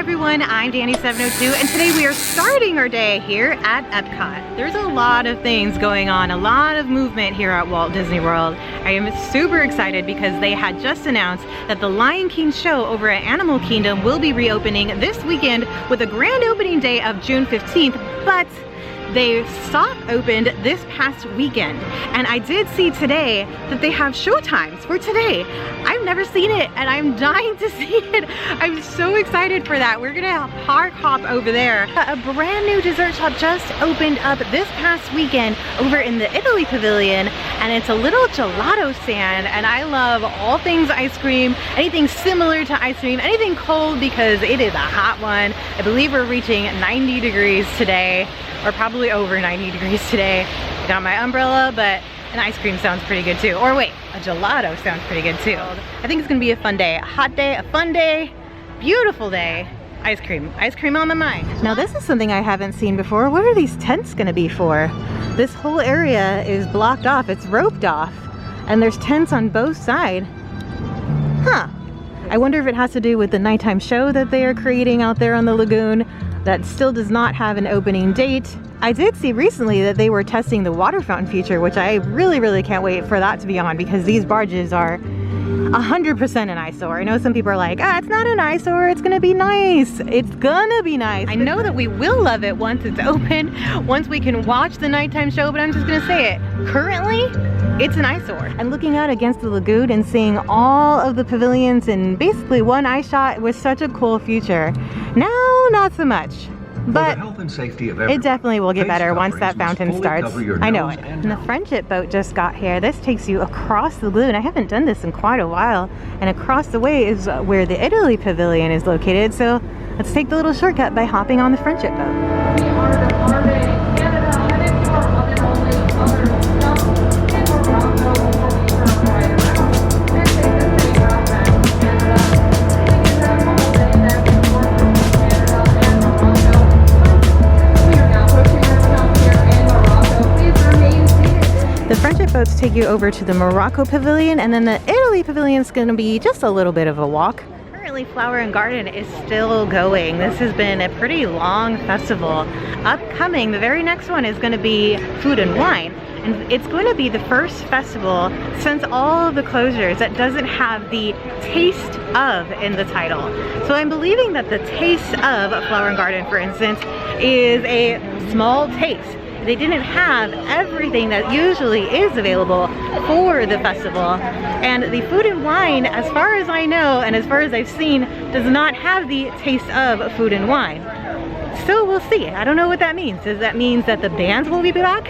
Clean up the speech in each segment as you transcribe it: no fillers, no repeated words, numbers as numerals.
everyone, I'm Dani702 and today we are starting our day here at EPCOT. There's a lot of things going on, a lot of movement here at Walt Disney World. I am super excited because they had just announced that the Lion King show over at Animal Kingdom will be reopening this weekend with a grand opening day of June 15th, but they soft opened this past weekend, and I did see today that they have show times for today. I've never seen it and I'm dying to see it. I'm so excited for that. We're gonna park hop over there. A brand new dessert shop just opened up this past weekend over in the Italy Pavilion, and it's a little gelato stand, and I love all things ice cream, anything similar to ice cream, anything cold because it is a hot one. I believe we're reaching 90 degrees today, or probably over 90 degrees today. I got my umbrella, but an ice cream sounds pretty good too. Or wait, a gelato sounds pretty good too. I think it's gonna be a fun day. A hot day, a fun day, beautiful day. Ice cream on my mind. Now this is something I haven't seen before. What are these tents gonna be for? This whole area is blocked off, it's roped off, and there's tents on both sides. Huh. I wonder if it has to do with the nighttime show that they are creating out there on the lagoon that still does not have an opening date. I did see recently that they were testing the water fountain feature, which I really can't wait for that to be on, because these barges are 100% an eyesore. I know some people are like, it's not an eyesore, it's gonna be nice. It's gonna be nice. I know that we will love it once it's open, once we can watch the nighttime show, but I'm just gonna say it. Currently, it's an eyesore. And looking out against the lagoon and seeing all of the pavilions in basically one eye shot was such a cool feature. Now, not so much. But health and safety of it definitely will get better once that fountain starts. I know it. And the friendship boat just got here. This takes you across the lagoon. I haven't done this in quite a while. And across the way is where the Italy Pavilion is located. So let's take the little shortcut by hopping on the friendship boat. We are departing Canada, headed for other only other stops in Morocco before we turn right around and take the train out back to Canada. Leaving in that whole day that we work from Canada and Morocco. We are now approaching our stop here in Morocco. Please remain seated. The friendship boats take you over to the Morocco Pavilion, and then the Italy Pavilion is going to be just a little bit of a walk. Currently, Flower and Garden is still going. This has been a pretty long festival. Upcoming, the very next one is going to be Food and Wine. And it's going to be the first festival since all of the closures that doesn't have the taste of in the title. So I'm believing that the taste of Flower and Garden, for instance, is a small taste. They didn't have everything that usually is available for the festival. And the Food and Wine, as far as I know and as far as I've seen, does not have the taste of Food and Wine. So we'll see. I don't know what that means. Does that mean that the bands will be back?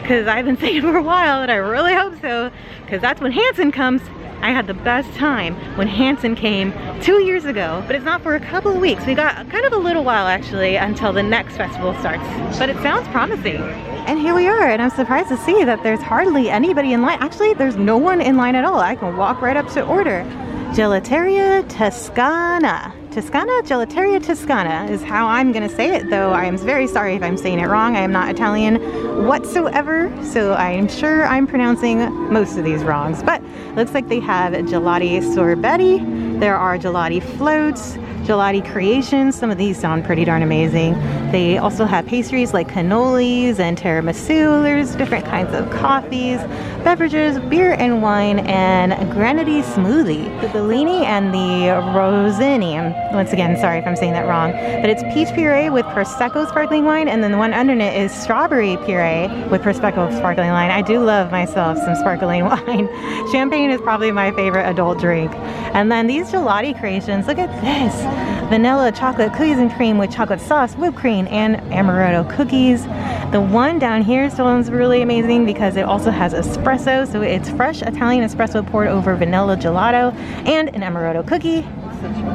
Because I've been saying for a while and I really hope so, because that's when Hanson comes. I had the best time when Hanson came 2 years ago, but it's not for a couple of weeks. We got kind of a little while actually until the next festival starts, but it sounds promising. And here we are, and I'm surprised to see that there's hardly anybody in line. Actually, there's no one in line at all. I can walk right up to order. Gelateria Toscana. Gelateria Toscana is how I'm gonna say it, though I am very sorry if I'm saying it wrong. I am not Italian whatsoever, so I'm sure I'm pronouncing most of these wrongs. But looks like they have gelati sorbetti, there are gelati floats, gelati creations. Some of these sound pretty darn amazing. They also have pastries like cannolis and tiramisu. There's different kinds of coffees, beverages, beer and wine, and a granity smoothie. The Bellini and the Rosini. Once again, sorry if I'm saying that wrong, but it's peach puree with Prosecco sparkling wine, and then the one under it is strawberry puree with Prosecco sparkling wine. I do love myself some sparkling wine. Champagne is probably my favorite adult drink. And then these gelati creations, look at this. Vanilla chocolate cookies and cream with chocolate sauce, whipped cream, and amaretto cookies. The one down here sounds really amazing because it also has espresso, so it's fresh Italian espresso poured over vanilla gelato and an amaretto cookie.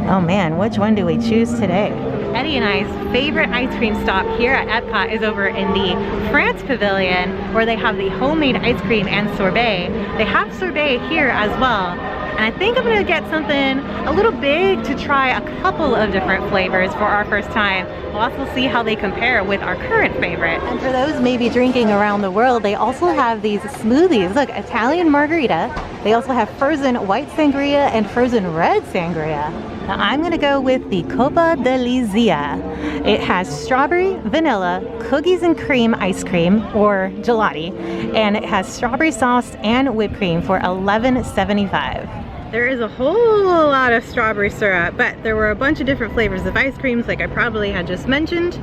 Oh man, which one do we choose today? Eddie and I's favorite ice cream stop here at EPCOT is over in the France Pavilion, where they have the homemade ice cream and sorbet. They have sorbet here as well. And I think I'm gonna get something a little big to try a couple of different flavors for our first time. We'll also see how they compare with our current favorite. And for those maybe drinking around the world, they also have these smoothies. Look, Italian margarita. They also have frozen white sangria and frozen red sangria. Now I'm gonna go with the Coppa de Lisia. It has strawberry, vanilla, cookies and cream ice cream, or gelati, and it has strawberry sauce and whipped cream for $11.75. There is a whole lot of strawberry syrup, but there were a bunch of different flavors of ice creams like I probably had just mentioned,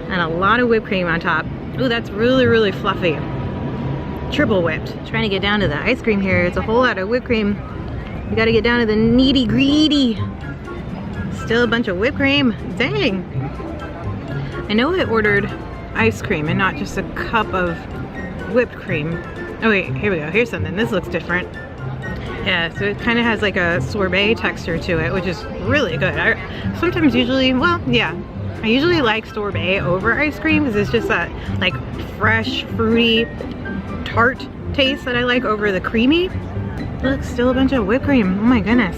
and a lot of whipped cream on top. Ooh, that's really, really fluffy. Triple whipped. Trying to get down to the ice cream here. It's a whole lot of whipped cream. You gotta get down to the needy greedy. Still a bunch of whipped cream. Dang. I know I ordered ice cream and not just a cup of whipped cream. Oh wait, here we go. Here's something. This looks different. Yeah, so it kind of has like a sorbet texture to it, which is really good. I usually like sorbet over ice cream because it's just that like fresh, fruity, tart taste that I like over the creamy. Look, still a bunch of whipped cream. Oh my goodness.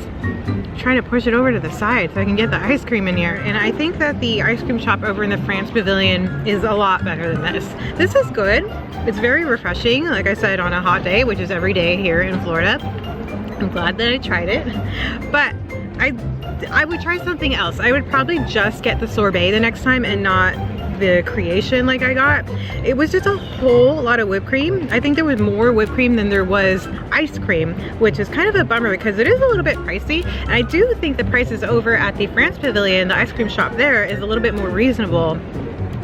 Trying to push it over to the side so I can get the ice cream in here. And I think that the ice cream shop over in the France Pavilion is a lot better than this. This is good. It's very refreshing, like I said, on a hot day, which is every day here in Florida. I'm glad that I tried it, but I would try something else. I would probably just get the sorbet the next time and not the creation like I got. It was just a whole lot of whipped cream. I think there was more whipped cream than there was ice cream, which is kind of a bummer because it is a little bit pricey. And I do think the prices over at the France Pavilion, the ice cream shop there, is a little bit more reasonable,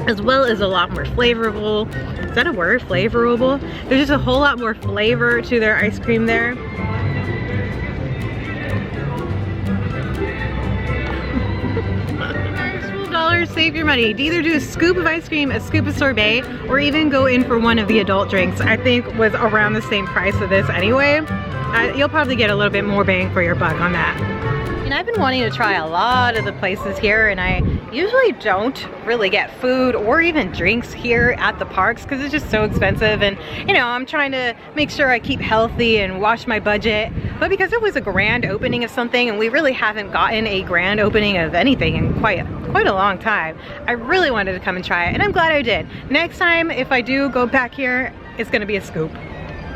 as well as a lot more flavorful. Is that a word? Flavorable? There's just a whole lot more flavor to their ice cream there. Save your money. Either do a scoop of ice cream, a scoop of sorbet, or even go in for one of the adult drinks. I think was around the same price of this anyway. You'll probably get a little bit more bang for your buck on that. And I've been wanting to try a lot of the places here, and I usually don't really get food or even drinks here at the parks because it's just so expensive, and you know, I'm trying to make sure I keep healthy and watch my budget. But because it was a grand opening of something, and we really haven't gotten a grand opening of anything in quite a long time, I really wanted to come and try it, and I'm glad I did. Next time, if I do go back here, it's gonna be a scoop.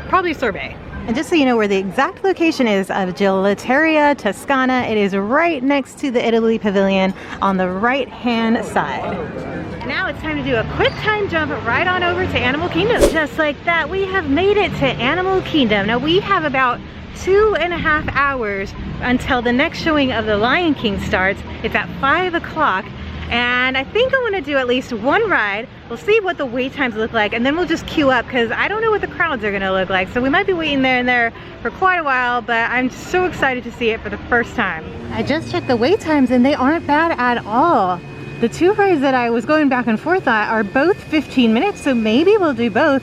Probably sorbet. And just so you know where the exact location is of Gelateria Toscana, it is right next to the Italy Pavilion on the right-hand side. And now it's time to do a quick time jump right on over to Animal Kingdom. Just like that, we have made it to Animal Kingdom. Now we have about 2.5 hours until the next showing of The Lion King starts. It's at 5 o'clock. And I think I want to do at least one ride. We'll see what the wait times look like, and then we'll just queue up because I don't know what the crowds are going to look like. So we might be waiting there for quite a while, but I'm so excited to see it for the first time. I just checked the wait times and they aren't bad at all. The two rides that I was going back and forth at are both 15 minutes, so maybe we'll do both.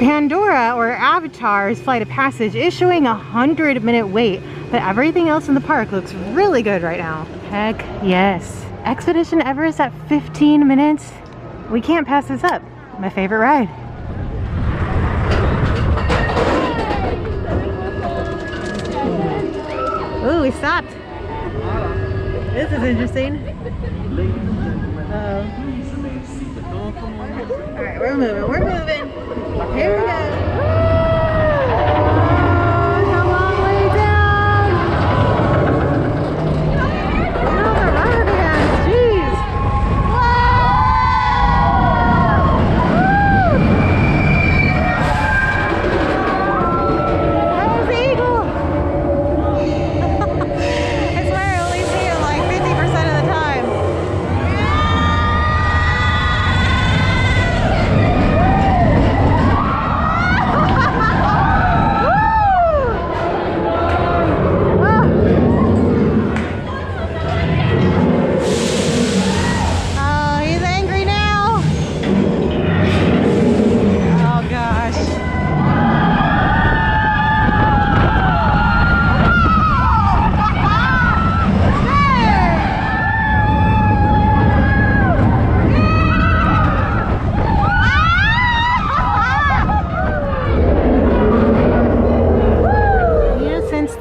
Pandora, or Avatar's Flight of Passage, is showing a 100-minute wait, but everything else in the park looks really good right now. Heck yes. Expedition Everest at 15 minutes. We can't pass this up. My favorite ride. Ooh, we stopped. This is interesting. Uh-oh. Alright, we're moving. We're moving. Here we go.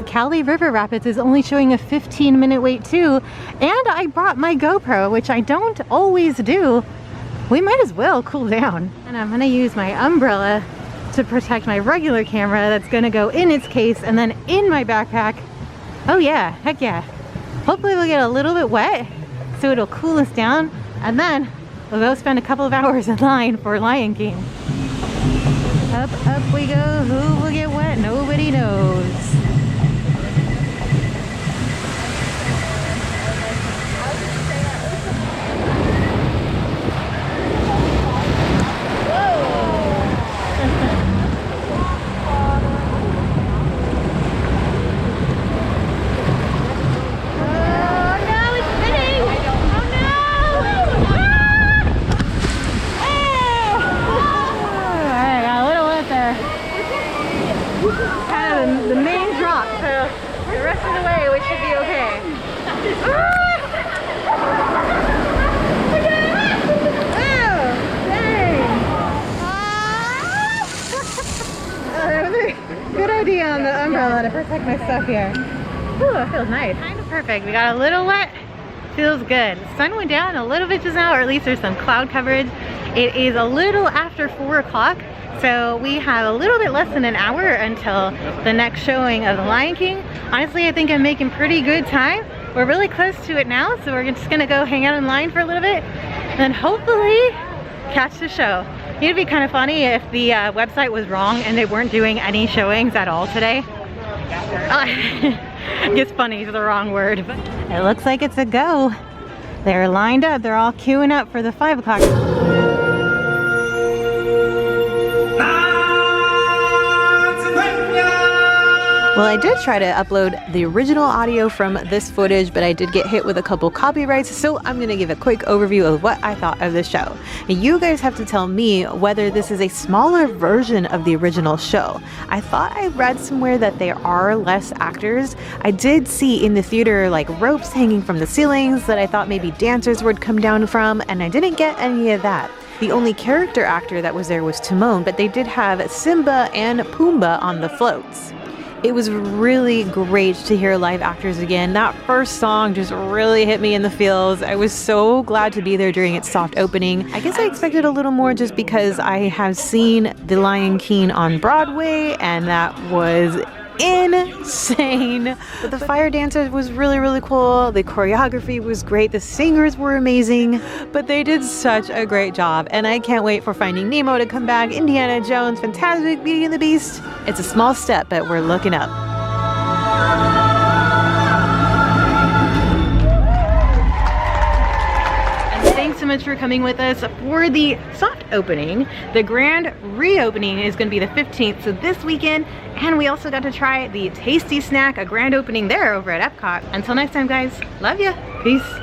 Cali River Rapids is only showing a 15-minute wait too, and I brought my GoPro, which I don't always do. We might as well cool down. And I'm gonna use my umbrella to protect my regular camera that's gonna go in its case and then in my backpack. Oh yeah, heck yeah. Hopefully we'll get a little bit wet so it'll cool us down, and then we'll go spend a couple of hours in line for Lion King. Up, up we go. Who will get wet? Nobody knows. The main drop, so the rest of the way we should be okay. That was a good idea on the umbrella to protect my stuff here. Ooh, it feels nice. Kind of perfect. We got a little wet. Feels good. The sun went down a little bit just now, or at least there's some cloud coverage. It is a little after 4 o'clock. So we have a little bit less than an hour until the next showing of The Lion King. Honestly, I think I'm making pretty good time. We're really close to it now, so we're just gonna go hang out in line for a little bit and then hopefully catch the show. It'd be kind of funny if the website was wrong and they weren't doing any showings at all today. I guess funny is the wrong word, but it looks like it's a go. They're lined up, they're all queuing up for the 5 o'clock. Well, I did try to upload the original audio from this footage, but I did get hit with a couple copyrights, so I'm gonna give a quick overview of what I thought of the show. You guys have to tell me whether this is a smaller version of the original show. I thought I read somewhere that there are less actors. I did see in the theater like ropes hanging from the ceilings that I thought maybe dancers would come down from, and I didn't get any of that. The only character actor that was there was Timon, but they did have Simba and Pumbaa on the floats. It was really great to hear live actors again. That first song just really hit me in the feels. I was so glad to be there during its soft opening. I guess I expected a little more just because I have seen The Lion King on Broadway, and that was insane. But the fire dancers was really, really cool. The choreography was great. The singers were amazing, but they did such a great job. And I can't wait for Finding Nemo to come back, Indiana Jones, Fantastic, Beauty and the Beast. It's a small step, but we're looking up. So much for coming with us for the soft opening. The grand reopening is going to be the 15th, so this weekend, and we also got to try the tasty snack, a grand opening there over at EPCOT. Until next time, guys, love ya, peace.